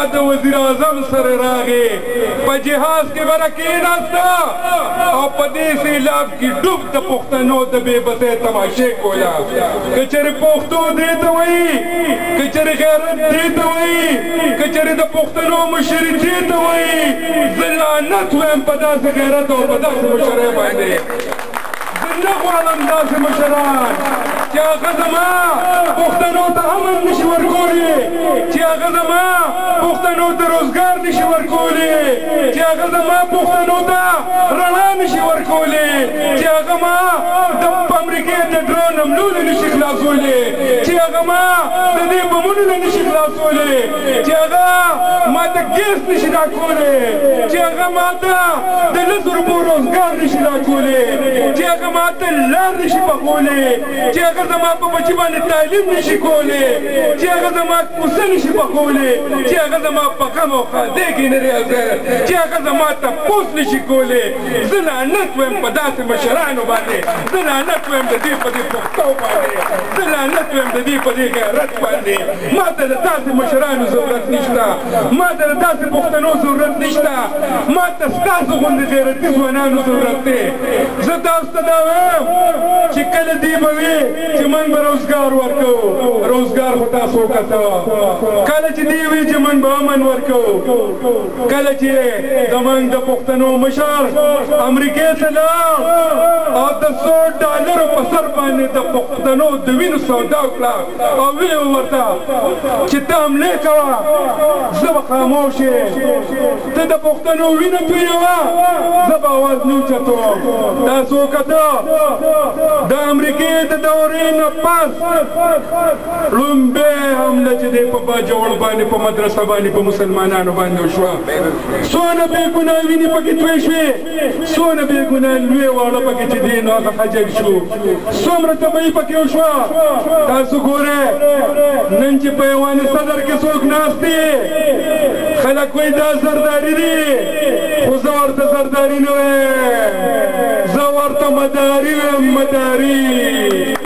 هغه د وزیر اعظم سره راغی په جهاز کې به راکېناسته او په دې سیلاب کې ډوب د پښتنو د بېبسۍ تماشې کوله که چېرې پښتو دې ته وایي که چېرې غیرت دې ته وایي که چېرې د پښتنو مشري دې ته وایي زه لعنت وایم په داسې غیرت او په داسې مشرۍ باندې زه نه غواړم داسې مشران چې هغه زما پښتنو ته امن نشي ورکولی چې هغه زما پښتنو ته روزګار نشي ورکولی چې هغه زما پښتنو ته رڼا نشي ورکولی چې هغه ما د امریکې د ډرون حملو نشي خلاصولی چې هغه ما د دې بمونو نه نشي خلاصولی چې هغه ما ته ګیس نشي راکولی چې هغه ما ته د 100 روپو روزګار نشي راکولی چې هغه ما ته لار نشي پخولی چې هغه زما په بچي باندې تعلیم نشي کولی چې هغه زما کوڅه نشي پخولی چې هغه زما په غم او ښادۍ کې نه راځي چې هغه زما تپوس نشي کولی زه لعنت وایم په داسې مشرانو باندې زه لعنت وایم د دې په دې پښتو باندې زه لعنت وایم د دې په دې غیرت باندې ما ته د داسې مشرانو ضرورت نشته ما ته د داسې پښتنو ضرورت نشته ما ته ستاسو غوندې غیرتي ځوانانو ضرورت دی زه تاسو ته دا وایم چې کله دې به وي چې موږ به روزګار ورکوو روزګار خو تاسو وکتوه کله چې دې وي چې موږ به امن ورکوو کله چې زموږ د پښتنو مشر امریکې ته لاړ او د $100 په سر باندې د پښتنو د وینو سودا وکړه او ویې ورته چې ته حملې کوه زه به خاموش یې ته د پښتنو وینه تویوه زه به اواز نه اوچتوم تاسو وکته د امریکې د دورې نه پس لومبۍ حمله چې دی په باجوړ باندې په مدرسه باندې په مسلمانانو باندې وشوه څونه بېګناه وینې پکې توی شوې څونه بېګناه لوی واړه پکې چې دی نو هغه خجل شو څومره تبعي پکې وشوه تاسو ګورئ نن چې په ایوان صدر کې څوک ناست دي خلک وایي دا زرداري دي خو زه ورته زرداري نه وایم زه ورته مداري وایم مداري